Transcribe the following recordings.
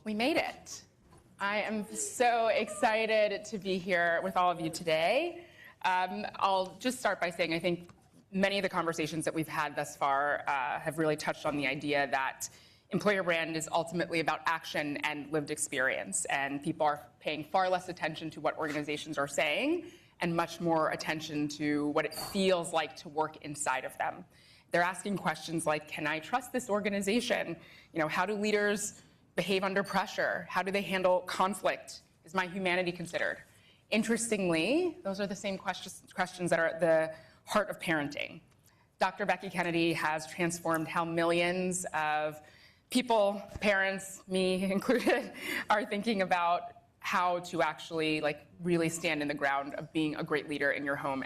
We made it. I am so excited to be here with all of you today. I'll just start by saying I think many of the conversations that we've had thus far have really touched on the idea that employer brand is ultimately about action and lived experience, and people are paying far less attention to what organizations are saying and much more attention to what it feels like to work inside of them. They're asking questions like, can I trust this organization? You know, how do leaders behave under pressure? How do they handle conflict? Is my humanity considered? Interestingly, those are the same questions that are at the heart of parenting. Dr. Becky Kennedy has transformed how millions of people, parents, me included, are thinking about how to actually really stand in the ground of being a great leader in your home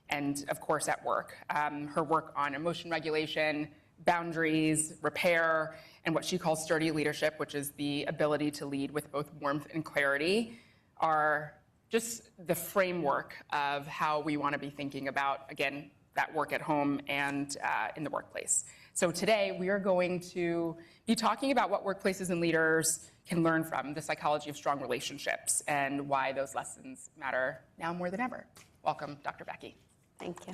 and of course at work. Her work on emotion regulation, boundaries, repair, and what she calls sturdy leadership, which is the ability to lead with both warmth and clarity, are just the framework of how we want to be thinking about, again, that work at home and in the workplace. So today we are going to be talking about what workplaces and leaders can learn from the psychology of strong relationships and why those lessons matter now more than ever. Welcome, Dr. Becky. Thank you.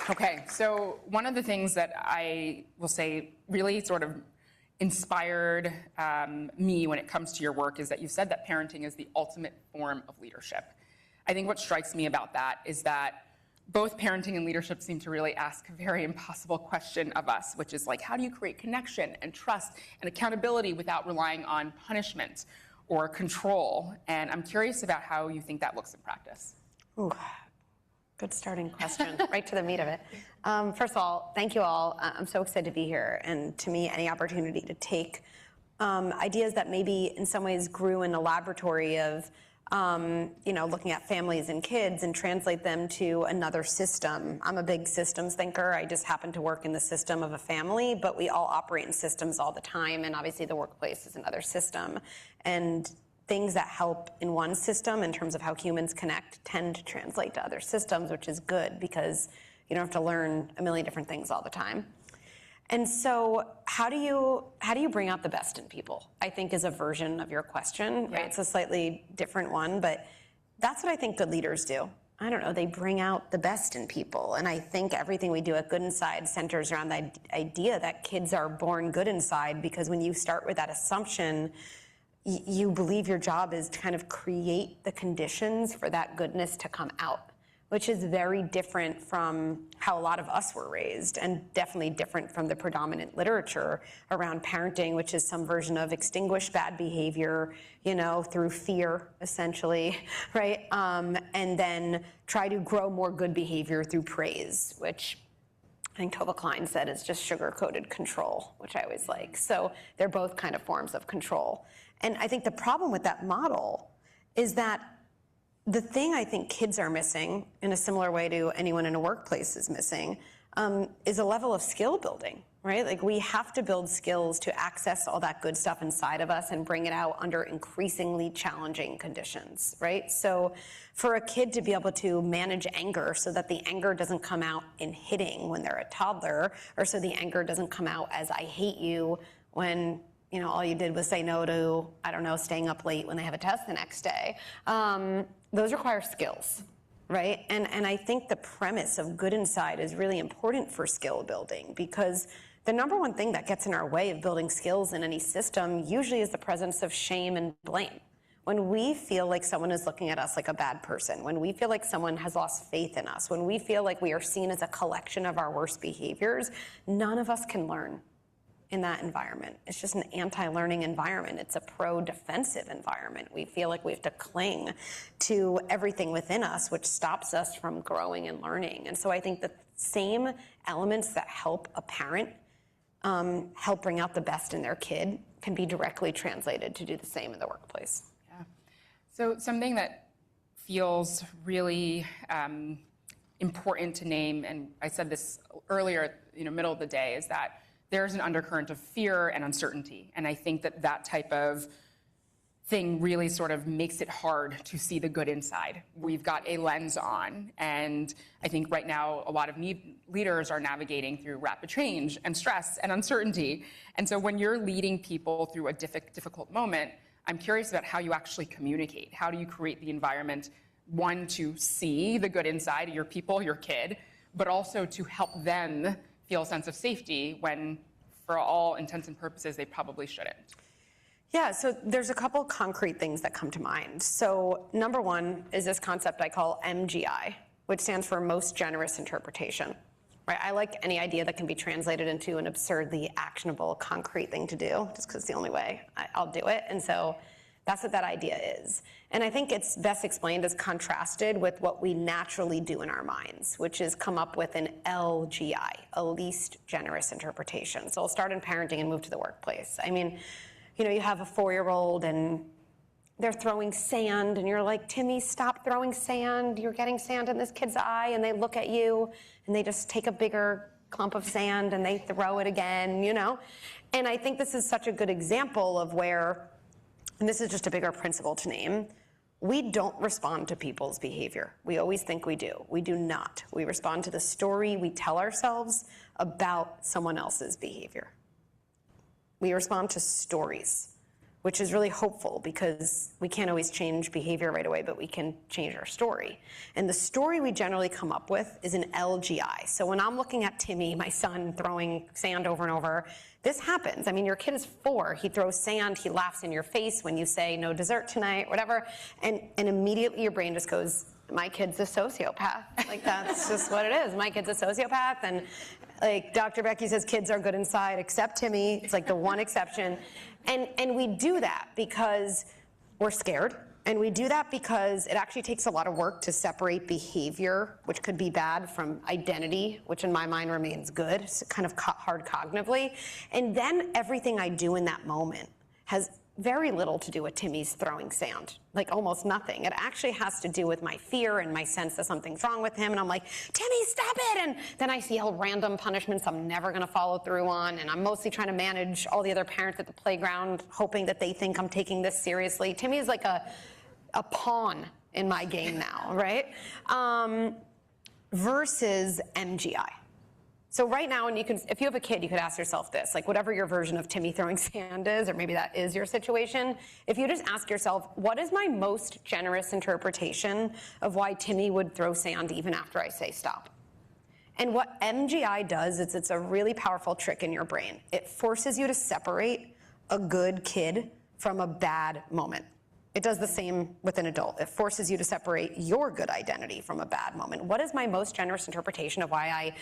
Okay, so one of the things that I will say really sort of inspired me when it comes to your work is that you said that parenting is the ultimate form of leadership. I think what strikes me about that is that both parenting and leadership seem to really ask a very impossible question of us, which is like, how do you create connection and trust and accountability without relying on punishment or control? And I'm curious about how you think that looks in practice. Ooh, good starting question, right to the meat of it. First of all, thank you all. I'm so excited to be here. And to me, any opportunity to take ideas that maybe in some ways grew in a laboratory of looking at families and kids and translate them to another system. I'm a big systems thinker. I just happen to work in the system of a family, but we all operate in systems all the time, and obviously the workplace is another system. And things that help in one system in terms of how humans connect tend to translate to other systems, which is good because you don't have to learn a million different things all the time. And so how do you bring out the best in people, I think is a version of your question. Yeah. Right? It's a slightly different one, but that's what I think good leaders do. I don't know, they bring out the best in people. And I think everything we do at Good Inside centers around the idea that kids are born good inside, because when you start with that assumption, you believe your job is to kind of create the conditions for that goodness to come out, which is very different from how a lot of us were raised, and definitely different from the predominant literature around parenting, which is some version of extinguish bad behavior, through fear, essentially, right? And then try to grow more good behavior through praise, which I think Tova Klein said is just sugar-coated control, which I always like. So they're both kind of forms of control. And I think the problem with that model is that the thing I think kids are missing, in a similar way to anyone in a workplace is missing, is a level of skill building, right? Like, we have to build skills to access all that good stuff inside of us and bring it out under increasingly challenging conditions, right? So for a kid to be able to manage anger so that the anger doesn't come out in hitting when they're a toddler, or so the anger doesn't come out as I hate you when all you did was say no to, I don't know, staying up late when they have a test the next day. Those require skills, right? And I think the premise of Good Inside is really important for skill building, because the number one thing that gets in our way of building skills in any system usually is the presence of shame and blame. When we feel like someone is looking at us like a bad person, when we feel like someone has lost faith in us, when we feel like we are seen as a collection of our worst behaviors, none of us can learn in that environment. It's just an anti-learning environment. It's a pro-defensive environment. We feel like we have to cling to everything within us, which stops us from growing and learning. And so I think the same elements that help a parent help bring out the best in their kid can be directly translated to do the same in the workplace. Yeah. So something that feels really important to name, and I said this earlier, middle of the day, is that there's an undercurrent of fear and uncertainty. And I think that type of thing really sort of makes it hard to see the good inside. We've got a lens on, and I think right now a lot of leaders are navigating through rapid change and stress and uncertainty. And so when you're leading people through a difficult moment, I'm curious about how you actually communicate. How do you create the environment, one, to see the good inside of your people, your kid, but also to help them feel a sense of safety when, for all intents and purposes, they probably shouldn't? Yeah, so there's a couple concrete things that come to mind. So number one is this concept I call MGI, which stands for most generous interpretation. Right? I like any idea that can be translated into an absurdly actionable, concrete thing to do, just because it's the only way I'll do it. And so that's what that idea is. And I think it's best explained as contrasted with what we naturally do in our minds, which is come up with an LGI, a least generous interpretation. So I'll start in parenting and move to the workplace. I mean, you know, you have a 4-year-old and they're throwing sand and you're like, Timmy, stop throwing sand. You're getting sand in this kid's eye. And they look at you and they just take a bigger clump of sand and they throw it again, you know? And I think this is such a good example of where, and this is just a bigger principle to name, we don't respond to people's behavior. We always think we do. We do not. We respond to the story we tell ourselves about someone else's behavior. We respond to stories, which is really hopeful because we can't always change behavior right away, but we can change our story. And the story we generally come up with is an LGI. So when I'm looking at Timmy, my son, throwing sand over and over, this happens. I mean, your kid is 4. He throws sand. He laughs in your face when you say no dessert tonight, whatever. And immediately your brain just goes, my kid's a sociopath. Like, that's just what it is. My kid's a sociopath. And like Dr. Becky says, kids are good inside, except Timmy. It's like the one exception. And we do that because we're scared. And we do that because it actually takes a lot of work to separate behavior, which could be bad, from identity, which in my mind remains good. It's kind of hard cognitively. And then everything I do in that moment has very little to do with Timmy's throwing sand, like almost nothing. It actually has to do with my fear and my sense that something's wrong with him. And I'm like, Timmy, stop it. And then I see all random punishments I'm never going to follow through on. And I'm mostly trying to manage all the other parents at the playground, hoping that they think I'm taking this seriously. Timmy is like a pawn in my game now, right? Versus MGI. So right now, and if you have a kid, you could ask yourself this, like whatever your version of Timmy throwing sand is, or maybe that is your situation, if you just ask yourself, what is my most generous interpretation of why Timmy would throw sand even after I say stop? And what MGI does is it's a really powerful trick in your brain. It forces you to separate a good kid from a bad moment. It does the same with an adult. It forces you to separate your good identity from a bad moment. What is my most generous interpretation of why I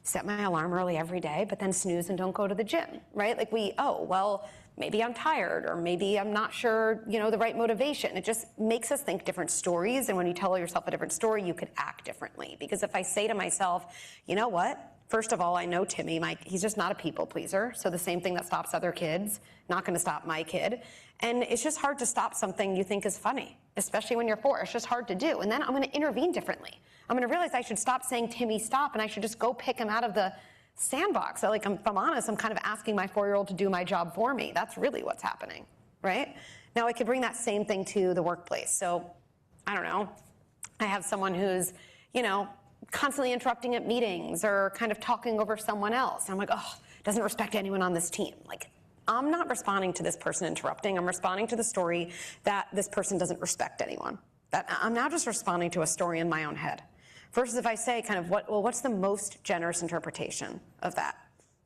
set my alarm early every day, but then snooze and don't go to the gym, right? Like well, maybe I'm tired, or maybe I'm not sure, the right motivation. It just makes us think different stories. And when you tell yourself a different story, you could act differently. Because if I say to myself, you know what? First of all, I know Timmy, he's just not a people pleaser. So the same thing that stops other kids, not going to stop my kid. And it's just hard to stop something you think is funny, especially when you're 4. It's just hard to do. And then I'm going to intervene differently. I'm going to realize I should stop saying, Timmy, stop, and I should just go pick him out of the sandbox. So if I'm honest, I'm kind of asking my 4-year-old to do my job for me. That's really what's happening, right? Now I could bring that same thing to the workplace. So, I don't know, I have someone who's, constantly interrupting at meetings or kind of talking over someone else. And I'm like, doesn't respect anyone on this team. Like, I'm not responding to this person interrupting. I'm responding to the story that this person doesn't respect anyone. That I'm now just responding to a story in my own head. Versus if I say kind of, what's the most generous interpretation of that?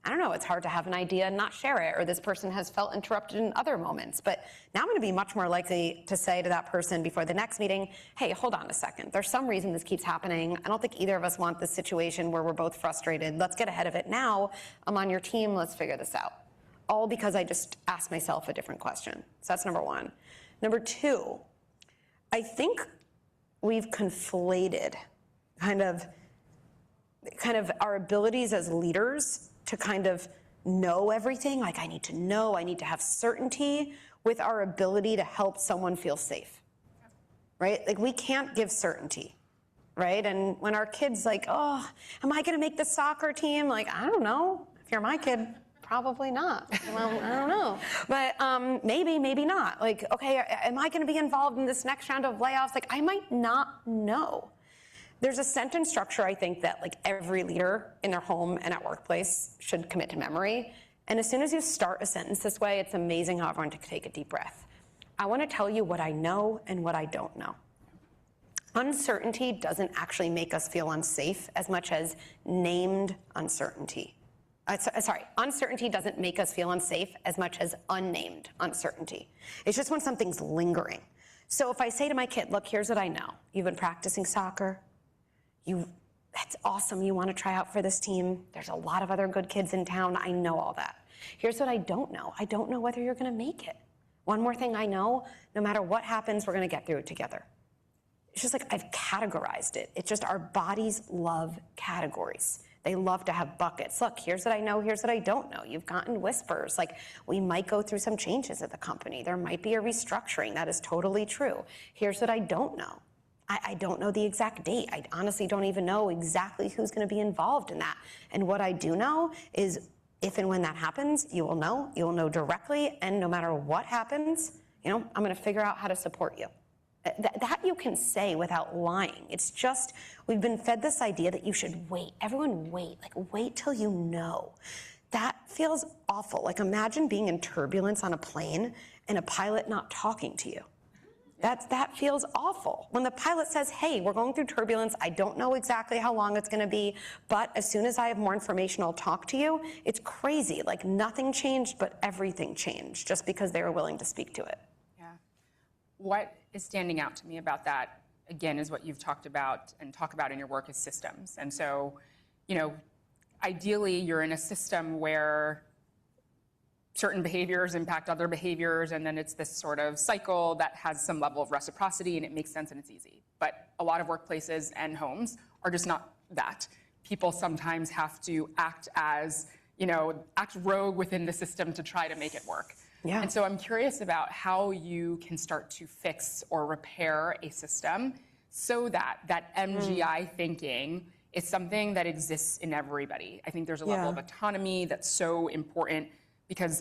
I don't know, it's hard to have an idea and not share it, or this person has felt interrupted in other moments. But now I'm going to be much more likely to say to that person before the next meeting, hey, hold on a second. There's some reason this keeps happening. I don't think either of us want this situation where we're both frustrated. Let's get ahead of it now. I'm on your team. Let's figure this out. All because I just asked myself a different question. So that's number 1. Number 2, I think we've conflated kind of our abilities as leaders to kind of know everything, like I need to know, I need to have certainty, with our ability to help someone feel safe, right? Like we can't give certainty, right? And when our kid's like, am I gonna make the soccer team? Like, I don't know. If you're my kid, probably not. Well, I don't know. But maybe, maybe not. Like, okay, am I going to be involved in this next round of layoffs? Like, I might not know. There's a sentence structure, I think, that like every leader in their home and at workplace should commit to memory. And as soon as you start a sentence this way, it's amazing how everyone can take a deep breath. I want to tell you what I know and what I don't know. Uncertainty doesn't actually make us feel unsafe as much as named uncertainty. Uncertainty doesn't make us feel unsafe as much as unnamed uncertainty. It's just when something's lingering. So if I say to my kid, look, here's what I know. You've been practicing soccer. That's awesome. You want to try out for this team. There's a lot of other good kids in town. I know all that. Here's what I don't know. I don't know whether you're going to make it. One more thing I know, no matter what happens, we're going to get through it together. It's just like I've categorized it. It's just our bodies love categories. They love to have buckets. Look, here's what I know, here's what I don't know. You've gotten whispers, like we might go through some changes at the company. There might be a restructuring. That is totally true. Here's what I don't know. I don't know the exact date. I honestly don't even know exactly who's going to be involved in that. And what I do know is if and when that happens, you will know directly. And no matter what happens, I'm going to figure out how to support you. That you can say without lying. It's just, we've been fed this idea that you should wait. Everyone wait, like wait till you know. That feels awful. Like imagine being in turbulence on a plane and a pilot not talking to you. That feels awful. When the pilot says, hey, we're going through turbulence, I don't know exactly how long it's gonna be, but as soon as I have more information, I'll talk to you. It's crazy, like nothing changed, but everything changed just because they were willing to speak to it. Yeah. What is standing out to me about that, again, is what you've talked about and talk about in your work is systems. And so, ideally you're in a system where certain behaviors impact other behaviors, and then it's this sort of cycle that has some level of reciprocity, and it makes sense and it's easy. But a lot of workplaces and homes are just not that. People sometimes have to act rogue within the system to try to make it work. Yeah. And so I'm curious about how you can start to fix or repair a system so that that MGI thinking is something that exists in everybody. I think there's a level of autonomy that's so important, because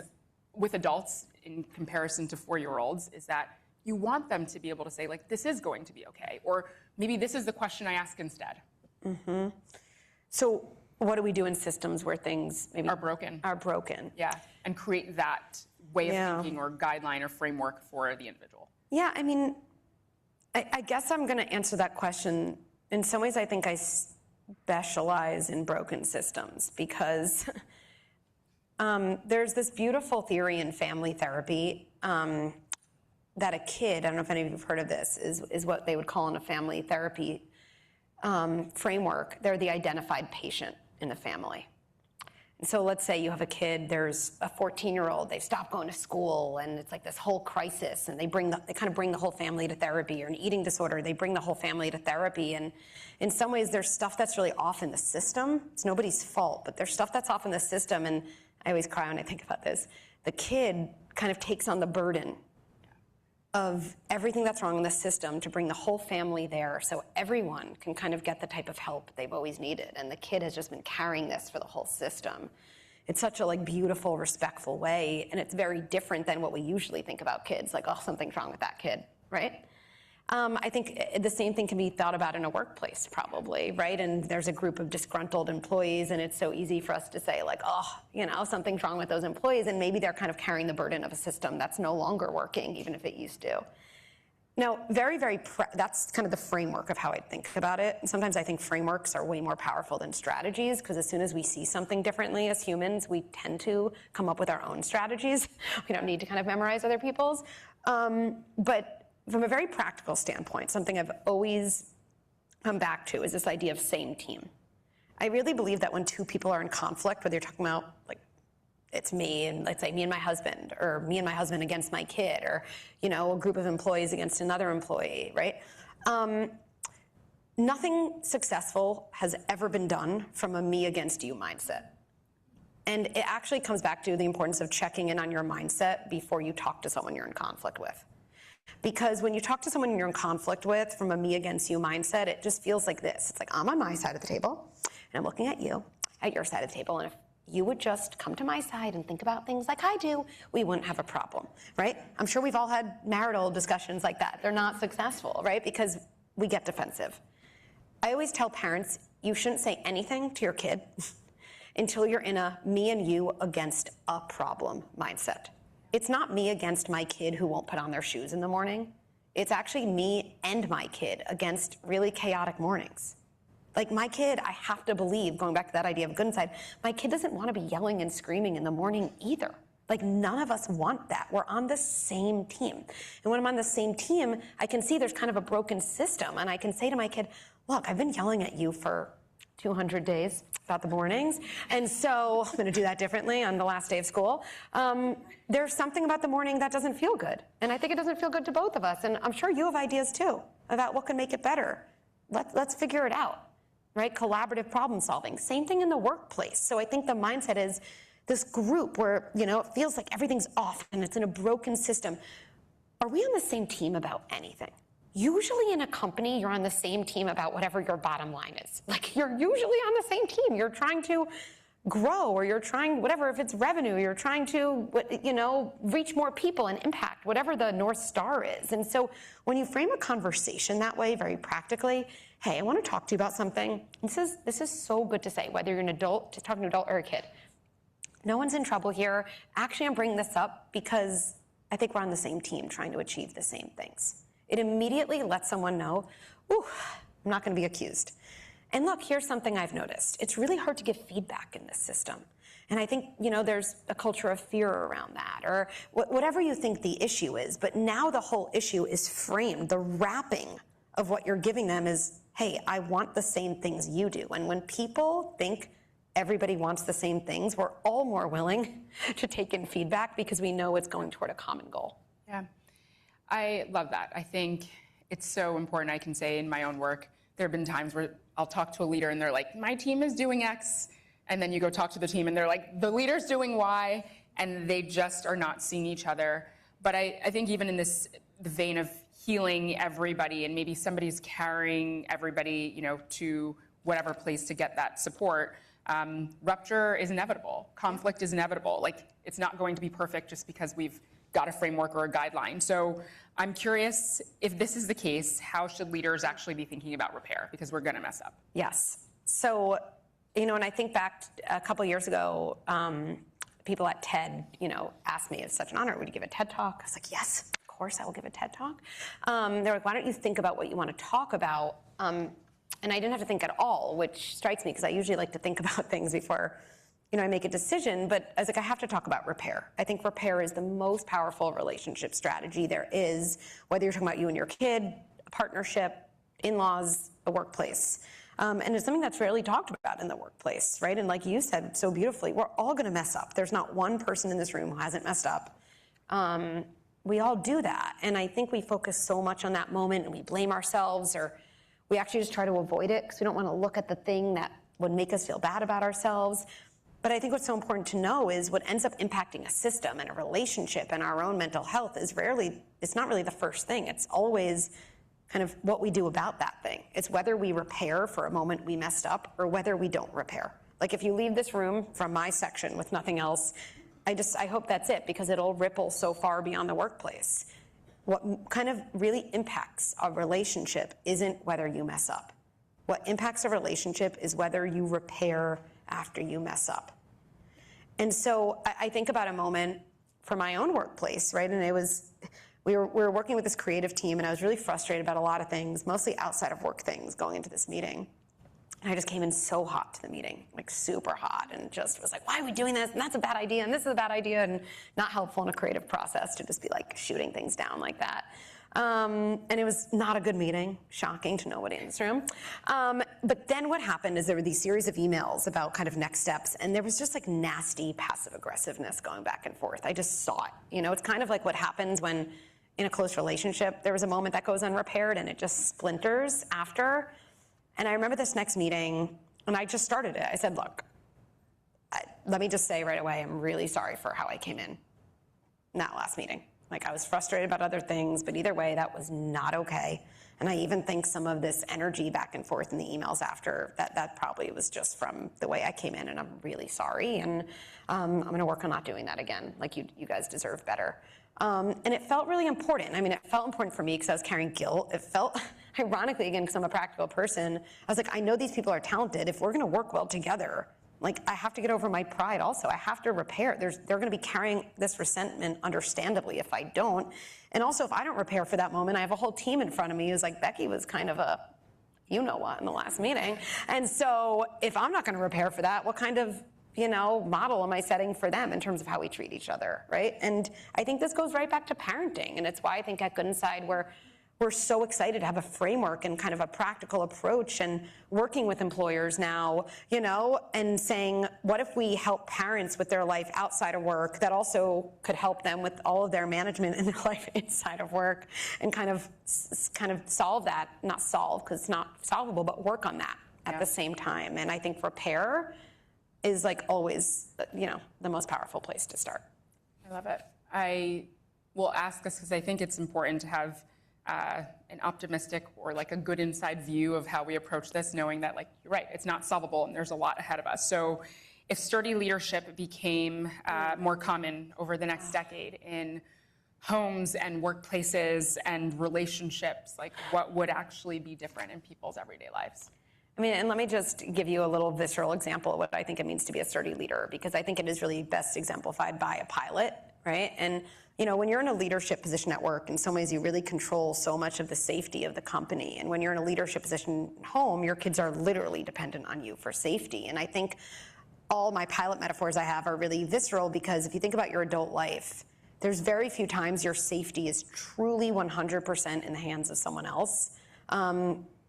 with adults, in comparison to 4-year-olds, is that you want them to be able to say, like, this is going to be okay, or maybe this is the question I ask instead. Mm-hmm. So what do we do in systems where things maybe are broken? Yeah, and create that way of thinking or guideline or framework for the individual. Yeah, I mean, I guess I'm going to answer that question. In some ways, I think I specialize in broken systems because there's this beautiful theory in family therapy that a kid, I don't know if any of you have heard of this, is what they would call in a family therapy framework. They're the identified patient in the family. And so let's say you have a kid, there's a 14-year-old, they've stopped going to school, and it's like this whole crisis, and they kind of bring the whole family to therapy, or an eating disorder, they bring the whole family to therapy. And in some ways, there's stuff that's really off in the system. It's nobody's fault, but there's stuff that's off in the system, and I always cry when I think about this. The kid kind of takes on the burden of everything that's wrong in the system to bring the whole family there so everyone can kind of get the type of help they've always needed. And the kid has just been carrying this for the whole system. It's such a beautiful, respectful way, and it's very different than what we usually think about kids, like, oh, something's wrong with that kid, right? I think the same thing can be thought about in a workplace, probably, right? And there's a group of disgruntled employees, and it's so easy for us to say, like, oh, something's wrong with those employees, and maybe they're kind of carrying the burden of a system that's no longer working, even if it used to. Now, that's kind of the framework of how I think about it. And sometimes I think frameworks are way more powerful than strategies, because as soon as we see something differently as humans, we tend to come up with our own strategies. We don't need to kind of memorize other people's. But from a very practical standpoint, something I've always come back to is this idea of same team. I really believe that when two people are in conflict, whether you're talking about, like, it's me and, let's say, me and my husband, or me and my husband against my kid, or, a group of employees against another employee, right? Nothing successful has ever been done from a me against you mindset. And it actually comes back to the importance of checking in on your mindset before you talk to someone you're in conflict with. Because when you talk to someone you're in conflict with from a me against you mindset, it just feels like this. It's like, I'm on my side of the table, and I'm looking at you, at your side of the table, and you would just come to my side and think about things like I do, we wouldn't have a problem, right? I'm sure we've all had marital discussions like that. They're not successful, right? Because we get defensive. I always tell parents, you shouldn't say anything to your kid until you're in a me and you against a problem mindset. It's not me against my kid who won't put on their shoes in the morning. It's actually me and my kid against really chaotic mornings. Like my kid, I have to believe, going back to that idea of good inside, my kid doesn't want to be yelling and screaming in the morning either. Like none of us want that. We're on the same team. And when I'm on the same team, I can see there's kind of a broken system. And I can say to my kid, look, I've been yelling at you for 200 days about the mornings. And so I'm going to do that differently on the last day of school. There's something about the morning that doesn't feel good. And I think it doesn't feel good to both of us. And I'm sure you have ideas too about what can make it better. Let's figure it out. Right? Collaborative problem solving. Same thing in the workplace. So I think the mindset is this group where, it feels like everything's off and it's in a broken system. Are we on the same team about anything? Usually in a company, you're on the same team about whatever your bottom line is. Like you're usually on the same team. You're trying to grow or you're trying, whatever, if it's revenue, you're trying to, reach more people and impact, whatever the North Star is. And so when you frame a conversation that way, very practically, hey, I want to talk to you about something. This is so good to say, whether you're an adult, talking to an adult or a kid. No one's in trouble here. Actually, I'm bringing this up because I think we're on the same team trying to achieve the same things. It immediately lets someone know, ooh, I'm not going to be accused. And look, here's something I've noticed. It's really hard to give feedback in this system. And I think, there's a culture of fear around that or whatever you think the issue is. But now the whole issue is framed. The wrapping of what you're giving them is, hey, I want the same things you do. And when people think everybody wants the same things, we're all more willing to take in feedback because we know it's going toward a common goal. Yeah, I love that. I think it's so important. I can say in my own work, there have been times where I'll talk to a leader and they're like, my team is doing X. And then you go talk to the team and they're like, the leader's doing Y. And they just are not seeing each other. But I think even in the vein of healing everybody and maybe somebody's carrying everybody, to whatever place to get that support, rupture is inevitable. Conflict is inevitable. Like it's not going to be perfect just because we've got a framework or a guideline. So I'm curious, if this is the case, how should leaders actually be thinking about repair? Because we're going to mess up. Yes. So, and I think back a couple years ago, people at TED, asked me, it's such an honor, would you give a TED Talk? I was like, yes, of course I will give a TED Talk. They're like, why don't you think about what you want to talk about? And I didn't have to think at all, which strikes me because I usually like to think about things before I make a decision, but I was like, I have to talk about repair. I think repair is the most powerful relationship strategy there is, whether you're talking about you and your kid, a partnership, in-laws, a workplace. And it's something that's rarely talked about in the workplace, right? And like you said so beautifully, we're all going to mess up. There's not one person in this room who hasn't messed up. We all do that. And I think we focus so much on that moment and we blame ourselves or we actually just try to avoid it because we don't want to look at the thing that would make us feel bad about ourselves. But I think what's so important to know is what ends up impacting a system and a relationship and our own mental health is it's not really the first thing. It's always kind of what we do about that thing. It's whether we repair for a moment we messed up or whether we don't repair. Like if you leave this room from my section with nothing else, I hope that's it because it'll ripple so far beyond the workplace. What kind of really impacts a relationship isn't whether you mess up. What impacts a relationship is whether you repair after you mess up. And so I think about a moment for my own workplace, right? And we were working with this creative team and I was really frustrated about a lot of things, mostly outside of work things going into this meeting. And I just came in so hot to the meeting, like super hot, and just was like, why are we doing this? And that's a bad idea, and this is a bad idea, and not helpful in a creative process to just be like shooting things down like that. And it was not a good meeting, shocking to nobody in this room. But then what happened is there were these series of emails about kind of next steps, and there was just like nasty passive aggressiveness going back and forth. I just saw it. It's kind of like what happens when in a close relationship, there was a moment that goes unrepaired and it just splinters after. And I remember this next meeting, and I just started it. I said, look, let me just say right away, I'm really sorry for how I came in that last meeting. Like I was frustrated about other things, but either way, that was not okay. And I even think some of this energy back and forth in the emails after, that probably was just from the way I came in, and I'm really sorry. And I'm gonna work on not doing that again. Like you guys deserve better. And it felt really important. I mean, it felt important for me because I was carrying guilt. It felt, ironically, again, because I'm a practical person, I was like, I know these people are talented. If we're gonna work well together, like I have to get over my pride also. I have to repair. They're gonna be carrying this resentment understandably if I don't. And also if I don't repair for that moment, I have a whole team in front of me who's like, Becky was kind of a, you know what, in the last meeting. And so if I'm not gonna repair for that, what kind of, model am I setting for them in terms of how we treat each other, right? And I think this goes right back to parenting. And it's why I think at Good Inside we're so excited to have a framework and kind of a practical approach and working with employers now, and saying, what if we help parents with their life outside of work that also could help them with all of their management and their life inside of work, and kind of solve that, not solve because it's not solvable, but work on that at the same time. And I think repair is like always, the most powerful place to start. I love it. I will ask this because I think it's important to have an optimistic or like a good inside view of how we approach this, knowing that, like, you're right, it's not solvable and there's a lot ahead of us. So if sturdy leadership became more common over the next decade in homes and workplaces and relationships, like what would actually be different in people's everyday lives? I mean, and let me just give you a little visceral example of what I think it means to be a sturdy leader, because I think it is really best exemplified by a pilot, right? And when you're in a leadership position at work, in some ways you really control so much of the safety of the company. And when you're in a leadership position at home, your kids are literally dependent on you for safety. And I think all my pilot metaphors I have are really visceral, because if you think about your adult life, there's very few times your safety is truly 100% in the hands of someone else,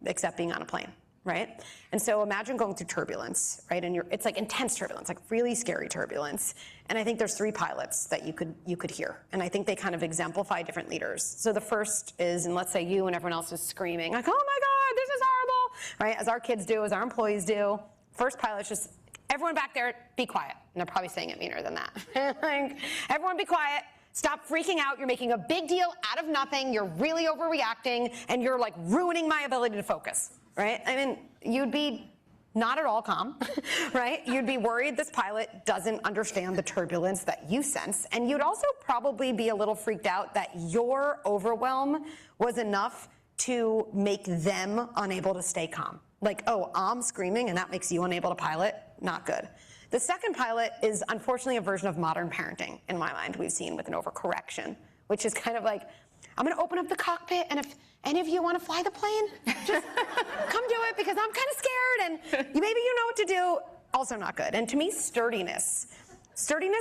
except being on a plane. Right? And so imagine going through turbulence, right? And it's like intense turbulence, like really scary turbulence. And I think there's three pilots that you could hear. And I think they kind of exemplify different leaders. So the first is, and let's say you and everyone else is screaming, like, oh my God, this is horrible, right? As our kids do, as our employees do. First pilot's just, everyone back there, be quiet. And they're probably saying it meaner than that. Like, everyone be quiet. Stop freaking out. You're making a big deal out of nothing. You're really overreacting, and you're like ruining my ability to focus. Right? I mean, you'd be not at all calm, right? You'd be worried this pilot doesn't understand the turbulence that you sense. And you'd also probably be a little freaked out that your overwhelm was enough to make them unable to stay calm. Like, oh, I'm screaming and that makes you unable to pilot? Not good. The second pilot is unfortunately a version of modern parenting, in my mind, we've seen with an overcorrection, which is kind of like, I'm gonna open up the cockpit, and if any of you wanna fly the plane, just come do it, because I'm kinda scared, and maybe you know what to do. Also not good. And to me, sturdiness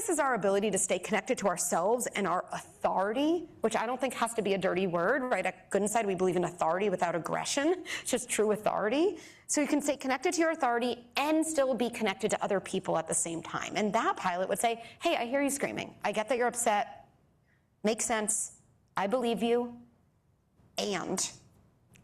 is our ability to stay connected to ourselves and our authority, which I don't think has to be a dirty word, right? At Good Inside, we believe in authority without aggression. It's just true authority. So you can stay connected to your authority and still be connected to other people at the same time. And that pilot would say, hey, I hear you screaming. I get that you're upset. Makes sense. I believe you, and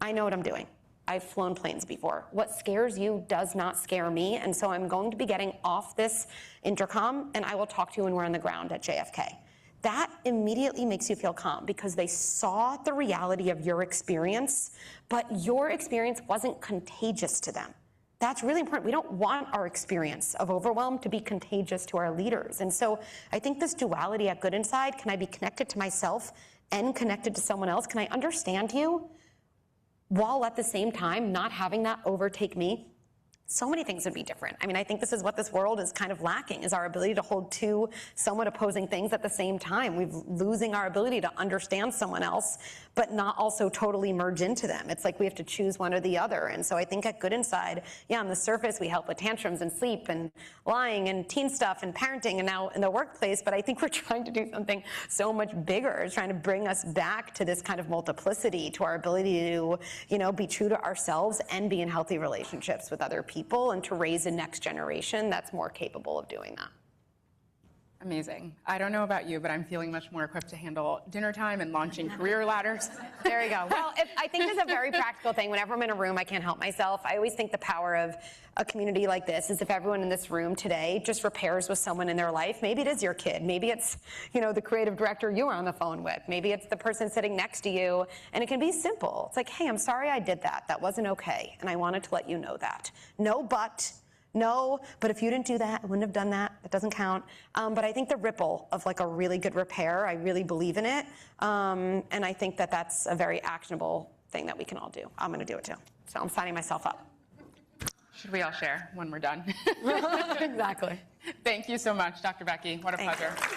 I know what I'm doing. I've flown planes before. What scares you does not scare me, and so I'm going to be getting off this intercom, and I will talk to you when we're on the ground at JFK. That immediately makes you feel calm, because they saw the reality of your experience, but your experience wasn't contagious to them. That's really important. We don't want our experience of overwhelm to be contagious to our leaders. And so I think this duality at Good Inside, can I be connected to myself and connected to someone else? Can I understand you while at the same time not having that overtake me? So many things would be different. I mean, I think this is what this world is kind of lacking, is our ability to hold two somewhat opposing things at the same time. We're losing our ability to understand someone else, but not also totally merge into them. It's like we have to choose one or the other. And so I think at Good Inside, on the surface, we help with tantrums and sleep and lying and teen stuff and parenting and now in the workplace. But I think we're trying to do something so much bigger. It's trying to bring us back to this kind of multiplicity, to our ability to, be true to ourselves and be in healthy relationships with other people, and to raise a next generation that's more capable of doing that. Amazing. I don't know about you, but I'm feeling much more equipped to handle dinner time and launching career ladders. There you go. Well, I think it's a very practical thing. Whenever I'm in a room, I can't help myself. I always think the power of a community like this is if everyone in this room today just repairs with someone in their life. Maybe it is your kid. Maybe it's, the creative director you were on the phone with. Maybe it's the person sitting next to you. And it can be simple. It's like, hey, I'm sorry I did that. That wasn't okay. And I wanted to let you know that. No, but if you didn't do that, I wouldn't have done that. That doesn't count. But I think the ripple of like a really good repair, I really believe in it. And I think that that's a very actionable thing that we can all do. I'm going to do it too. So I'm signing myself up. Should we all share when we're done? Exactly. Thank you so much, Dr. Becky. What a pleasure.